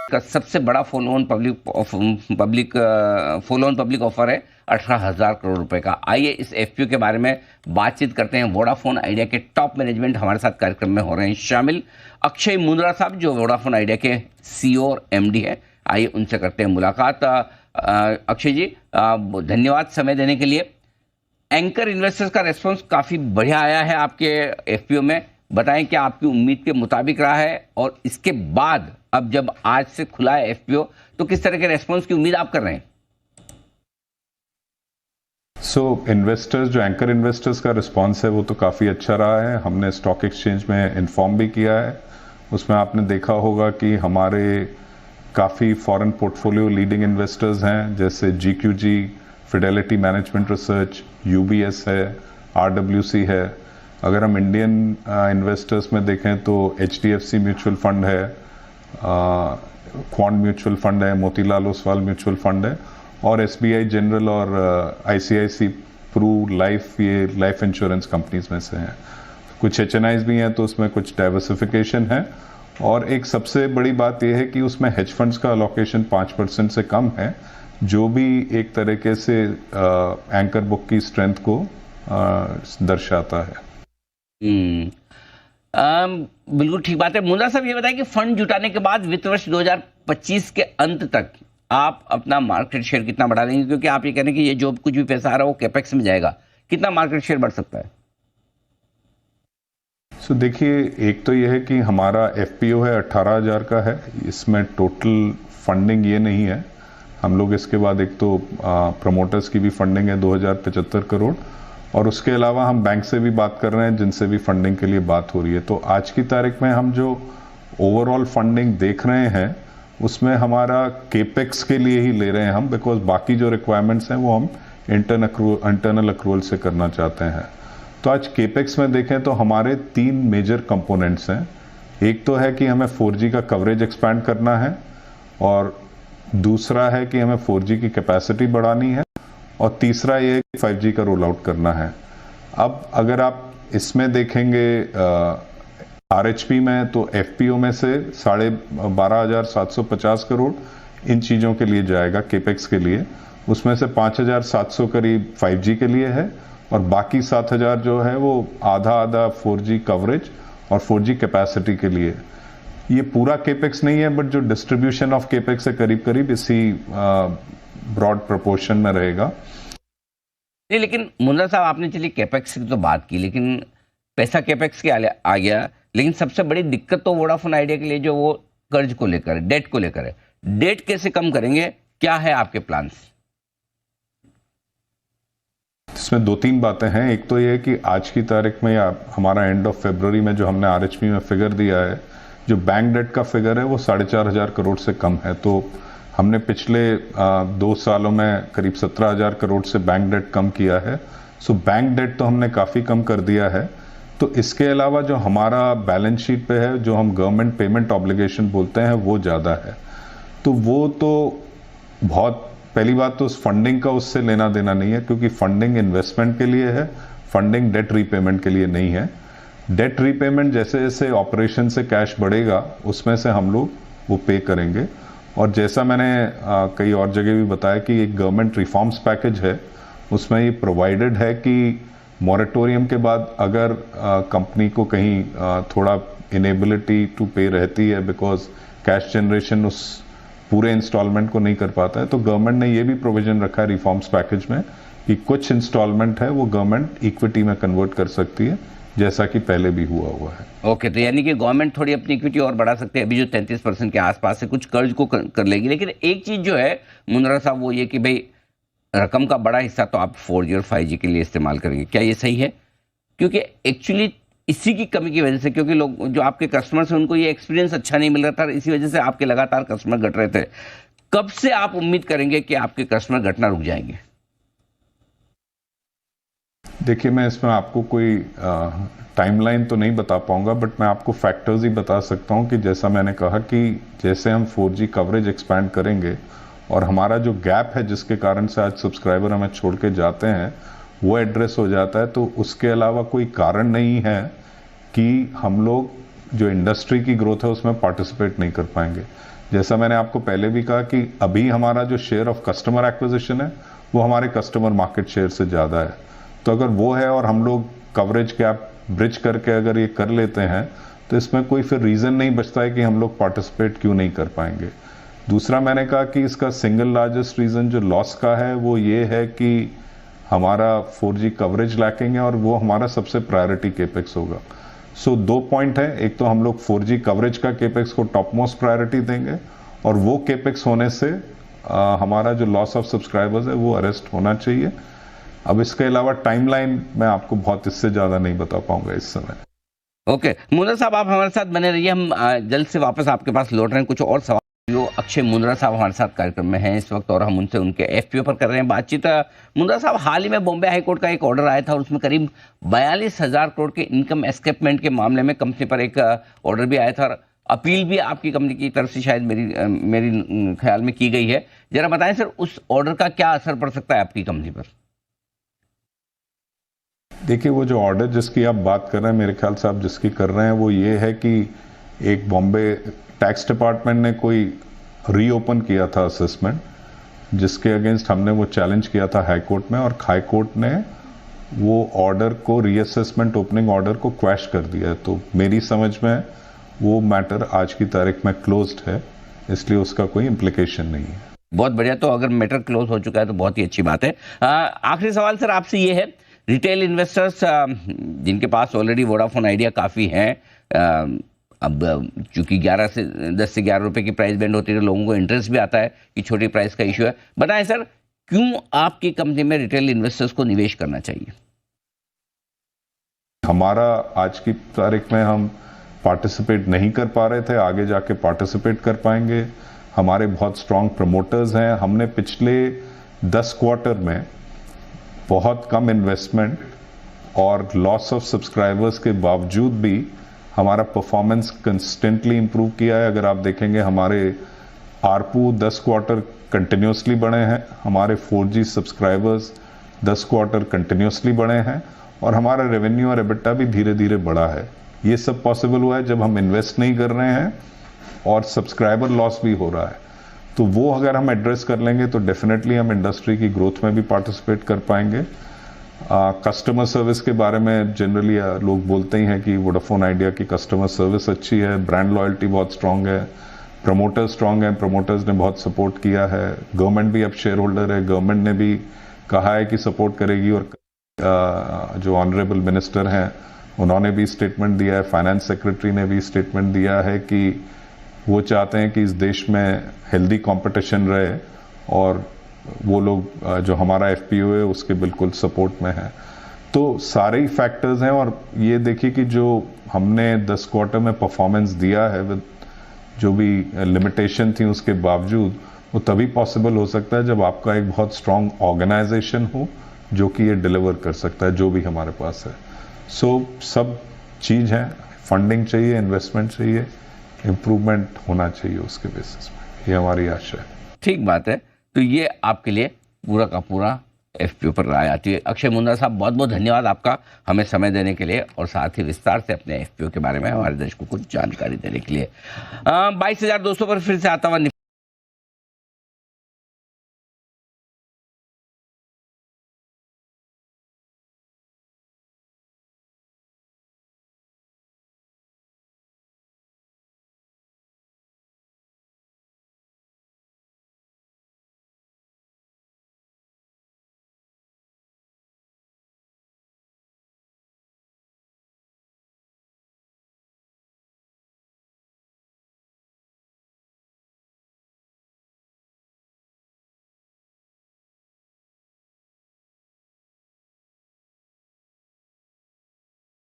का सबसे बड़ा फॉलो ऑन पब्लिक ऑफर है 18,000 करोड़ रुपए का। आइए इस एफपीओ के बारे में बातचीत करते हैं। वोडाफोन आइडिया के टॉप मैनेजमेंट हमारे साथ कार्यक्रम में हो रहे हैं शामिल। अक्षय मुंद्रा साहब जो वोडाफोन आइडिया के सीईओ और एमडी है, आइए उनसे करते हैं मुलाकात। अक्षय जी, धन्यवाद समय देने के लिए। एंकर इन्वेस्टर्स का रेस्पॉन्स काफी बढ़िया आया है आपके एफपीओ में। बताएं क्या आपकी उम्मीद के मुताबिक रहा है, और इसके बाद अब जब आज से खुला है एफपीओ तो किस तरह के रेस्पॉन्स की उम्मीद आप कर रहे हैं? इन्वेस्टर्स, जो एंकर इन्वेस्टर्स का रिस्पांस है वो तो काफ़ी अच्छा रहा है। हमने स्टॉक एक्सचेंज में इन्फॉर्म भी किया है। उसमें आपने देखा होगा कि हमारे काफ़ी फॉरेन पोर्टफोलियो लीडिंग इन्वेस्टर्स हैं, जैसे GQG, Fidelity management research, UBS है, RWC है। अगर हम इंडियन इन्वेस्टर्स में देखें तो HDFC म्यूचुअल फंड है, क्वांट म्यूचुअल फंड है, मोतीलाल ओसवाल म्यूचुअल फंड है, और SBI जनरल और ICICI प्रू लाइफ, ये लाइफ इंश्योरेंस कंपनीज में से हैं। कुछ HNIs भी हैं, तो उसमें कुछ डाइवर्सिफिकेशन है। और एक सबसे बड़ी बात यह है कि उसमें हेज फंड्स का अलोकेशन 5% से कम है, जो भी एक तरीके से एंकर बुक की स्ट्रेंथ को दर्शाता है। बिल्कुल ठीक बात है। मुंद्रा साहब, ये बताएं कि फंड जुटाने के बाद वित्त वर्ष 2025 के अंत तक आप अपना मार्केट शेयर कितना बढ़ा लेंगे? क्योंकि आप ये कह रहे हैं कि ये जो कुछ भी पैसा आ रहा है वो कैपेक्स में जाएगा, कितना मार्केट शेयर बढ़ सकता है? देखिए, एक तो यह है कि हमारा एफपीओ है 18,000 का है। इसमें टोटल फंडिंग ये नहीं है। हम लोग इसके बाद एक तो प्रमोटर्स की भी फंडिंग है 2,075 करोड़, और उसके अलावा हम बैंक से भी बात कर रहे हैं जिनसे भी फंडिंग के लिए बात हो रही है। तो आज की तारीख में हम जो ओवरऑल फंडिंग देख रहे हैं उसमें हमारा केपेक्स के लिए ही ले रहे हैं हम, बिकॉज बाकी जो रिक्वायरमेंट्स हैं वो हम इंटरनल अक्रूवल से करना चाहते हैं। तो आज केपेक्स में देखें तो हमारे 3 मेजर कंपोनेंट्स हैं। एक तो है कि हमें 4G का कवरेज एक्सपैंड करना है, और दूसरा है कि हमें 4G की कैपेसिटी बढ़ानी है, और तीसरा ये है कि 5G का रोल आउट करना है। अब अगर आप इसमें देखेंगे RHP में, तो FPO में से 12,750 करोड़ इन चीज़ों के लिए जाएगा, केपेक्स के लिए। उसमें से 5,700 करीब 5G के लिए है, और बाकी 7,000 जो है वो आधा 4G कवरेज और 4G कैपेसिटी के लिए। ये पूरा केपेक्स नहीं है, बट जो डिस्ट्रीब्यूशन ऑफ केपेक्स है करीब करीब इसी ब्रॉड प्रोपोर्शन में रहेगा। नहीं, लेकिन मुंद्रा साहब, आपने चलिए कैपेक्स की तो बात की, लेकिन पैसा कैपेक्स के आ गया, लेकिन सबसे बड़ी दिक्कत तो वोडाफोन आइडिया के लिए जो वो कर्ज को लेकर है, डेट को लेकर है। डेट कैसे कम करेंगे, क्या है आपके प्लान्स? इसमें 2-3 बातें हैं। एक तो ये है कि आज की तारीख में, या हमारा एंड ऑफ फरवरी में जो हमने RHP में फिगर दिया है, जो बैंक डेट का फिगर है वो 4,500 करोड़ से कम है। तो हमने पिछले 2 सालों में करीब 17,000 करोड़ से बैंक डेट कम किया है। सो बैंक डेट तो हमने काफ़ी कम कर दिया है। तो इसके अलावा जो हमारा बैलेंस शीट पे है, जो हम गवर्नमेंट पेमेंट ऑब्लिगेशन बोलते हैं, वो ज़्यादा है। तो वो तो बहुत, पहली बात तो उस फंडिंग का उससे लेना देना नहीं है, क्योंकि फंडिंग इन्वेस्टमेंट के लिए है, फंडिंग डेट रीपेमेंट के लिए नहीं है। डेट रीपेमेंट जैसे जैसे ऑपरेशन से कैश बढ़ेगा उसमें से हम लोग वो पे करेंगे। और जैसा मैंने कई और जगह भी बताया कि एक गवर्नमेंट रिफॉर्म्स पैकेज है, उसमें ये प्रोवाइडेड है कि मॉरेटोरियम के बाद अगर कंपनी को कहीं थोड़ा इनेबिलिटी टू पे रहती है, बिकॉज कैश जनरेशन उस पूरे इंस्टॉलमेंट को नहीं कर पाता है, तो गवर्नमेंट ने ये भी प्रोविजन रखा है रिफॉर्म्स पैकेज में कि कुछ इंस्टॉलमेंट है वो गवर्नमेंट इक्विटी में कन्वर्ट कर सकती है, जैसा कि पहले भी हुआ है। ओके, तो यानी कि गवर्नमेंट थोड़ी अपनी इक्विटी और बढ़ा सकते हैं। अभी जो 33% के आसपास से कुछ कर्ज को कर लेगी। लेकिन एक चीज जो है मुंद्रा साहब, वो ये कि भाई रकम का बड़ा हिस्सा तो आप 4G और 5G के लिए इस्तेमाल करेंगे, क्या ये सही है? क्योंकि एक्चुअली इसी की कमी की वजह से, क्योंकि लोग जो आपके कस्टमर्स हैं उनको ये एक्सपीरियंस अच्छा नहीं मिल रहा था, इसी वजह से आपके लगातार कस्टमर घट रहे थे। कब से आप उम्मीद करेंगे कि आपके कस्टमर घटना रुक जाएंगे? देखिए, मैं इसमें आपको कोई टाइमलाइन तो नहीं बता पाऊंगा, बट मैं आपको फैक्टर्स ही बता सकता हूं कि जैसा मैंने कहा कि जैसे हम 4G कवरेज एक्सपैंड करेंगे और हमारा जो गैप है जिसके कारण से आज सब्सक्राइबर हमें छोड़ के जाते हैं वो एड्रेस हो जाता है, तो उसके अलावा कोई कारण नहीं है कि हम लोग जो इंडस्ट्री की ग्रोथ है उसमें पार्टिसिपेट नहीं कर पाएंगे। जैसा मैंने आपको पहले भी कहा कि अभी हमारा जो शेयर ऑफ कस्टमर एक्विजिशन है वो हमारे कस्टमर मार्केट शेयर से ज़्यादा है। तो अगर वो है और हम लोग कवरेज गैप ब्रिज करके अगर ये कर लेते हैं तो इसमें कोई फिर रीज़न नहीं बचता है कि हम लोग पार्टिसिपेट क्यों नहीं कर पाएंगे। दूसरा मैंने कहा कि इसका सिंगल लार्जेस्ट रीज़न जो लॉस का है वो ये है कि हमारा 4G कवरेज लैकिंग है और वो हमारा सबसे प्रायोरिटी केपेक्स होगा। सो 2 पॉइंट है, एक तो हम लोग 4G कवरेज का केपेक्स को टॉप मोस्ट प्रायोरिटी देंगे और वो केपेक्स होने से हमारा जो लॉस ऑफ सब्सक्राइबर्स है वो अरेस्ट होना चाहिए। अब इसके अलावा टाइमलाइन मैं आपको बहुत इससे ज़्यादा नहीं बता पाऊंगा इस समय। ओके मुंद्रा साहब, आप हमारे साथ बने रहिए, हम जल्द से वापस आपके पास लौट रहे हैं। कुछ और सवाल जो अक्षय मुंद्रा साहब हमारे साथ कार्यक्रम में हैं इस वक्त और हम उनसे उनके एफपीओ पर कर रहे हैं बातचीत। मुंद्रा साहब, हाल ही में बॉम्बे हाई कोर्ट का एक ऑर्डर आया था और उसमें करीब 42,000 करोड़ के इनकम एस्केपमेंट के मामले में कंपनी पर एक ऑर्डर भी आया था और अपील भी आपकी कंपनी की तरफ से शायद मेरी ख्याल में की गई है। जरा बताएं सर, उस ऑर्डर का क्या असर पड़ सकता है आपकी कंपनी पर? देखिए, वो जो ऑर्डर जिसकी आप बात कर रहे हैं, मेरे ख्याल से आप जिसकी कर रहे हैं वो ये है कि एक बॉम्बे टैक्स डिपार्टमेंट ने कोई रीओपन किया था असेसमेंट, जिसके अगेंस्ट हमने वो चैलेंज किया था हाई कोर्ट में और हाई कोर्ट ने वो ऑर्डर को, रीअसेसमेंट ओपनिंग ऑर्डर को क्वैश कर दिया है। तो मेरी समझ में वो मैटर आज की तारीख में क्लोज्ड है, इसलिए उसका कोई इम्प्लीकेशन नहीं है। बहुत बढ़िया, तो अगर मैटर क्लोज हो चुका है तो बहुत ही अच्छी बात है। आखिरी सवाल सर आपसे ये है, रिटेल इन्वेस्टर्स जिनके पास ऑलरेडी वोडाफोन आइडिया काफ़ी हैं, अब चूंकि 10 से 11 रुपए की प्राइस बैंड होती है तो लोगों को इंटरेस्ट भी आता है कि छोटी प्राइस का इशू है। बताएं सर, क्यों आपकी कंपनी में रिटेल इन्वेस्टर्स को निवेश करना चाहिए? हमारा आज की तारीख में हम पार्टिसिपेट नहीं कर पा रहे थे, आगे जाके पार्टिसिपेट कर पाएंगे। हमारे बहुत स्ट्रांग प्रमोटर्स हैं। हमने पिछले 10 क्वार्टर में बहुत कम इन्वेस्टमेंट और लॉस ऑफ सब्सक्राइबर्स के बावजूद भी हमारा परफॉर्मेंस कंसिस्टेंटली इंप्रूव किया है। अगर आप देखेंगे हमारे आरपू 10 क्वार्टर कंटिन्यूसली बढ़े हैं, हमारे 4G सब्सक्राइबर्स 10 क्वार्टर कंटिन्यूसली बढ़े हैं और हमारा रेवेन्यू और एबिटा भी धीरे धीरे बढ़ा है। ये सब पॉसिबल हुआ है जब हम इन्वेस्ट नहीं कर रहे हैं और सब्सक्राइबर लॉस भी हो रहा है। तो वो अगर हम एड्रेस कर लेंगे तो डेफिनेटली हम इंडस्ट्री की ग्रोथ में भी पार्टिसिपेट कर पाएंगे। कस्टमर सर्विस के बारे में जनरली लोग बोलते ही हैं कि वोडाफोन आइडिया की कस्टमर सर्विस अच्छी है, ब्रांड लॉयल्टी बहुत स्ट्रांग है, प्रमोटर्स स्ट्रांग हैं, प्रमोटर्स ने बहुत सपोर्ट किया है, गवर्नमेंट भी अब शेयर होल्डर है, गवर्नमेंट ने भी कहा है कि सपोर्ट करेगी और जो ऑनरेबल मिनिस्टर हैं उन्होंने भी स्टेटमेंट दिया है, फाइनेंस सेक्रेटरी ने भी स्टेटमेंट दिया है कि वो चाहते हैं कि इस देश में हेल्दी कंपटीशन रहे और वो लोग जो हमारा एफपीओ है उसके बिल्कुल सपोर्ट में है। तो सारे ही फैक्टर्स हैं और ये देखिए कि जो हमने 10 क्वार्टर में परफॉर्मेंस दिया है विद जो भी लिमिटेशन थी उसके बावजूद, वो तभी पॉसिबल हो सकता है जब आपका एक बहुत स्ट्रांग ऑर्गेनाइजेशन हो जो कि ये डिलीवर कर सकता है जो भी हमारे पास है। सो सब चीज़ है, फंडिंग चाहिए, इन्वेस्टमेंट चाहिए, इम्प्रूवमेंट होना चाहिए उसके बेसिस में, ये हमारी आशा है। ठीक बात है, तो ये आपके लिए पूरा का पूरा एफपीओ पर राय आती है। अक्षय मुंद्रा साहब, बहुत बहुत धन्यवाद आपका हमें समय देने के लिए और साथ ही विस्तार से अपने एफपीओ के बारे में हमारे दर्शकों को जानकारी देने के लिए। 22,200 पर फिर से आता हुआ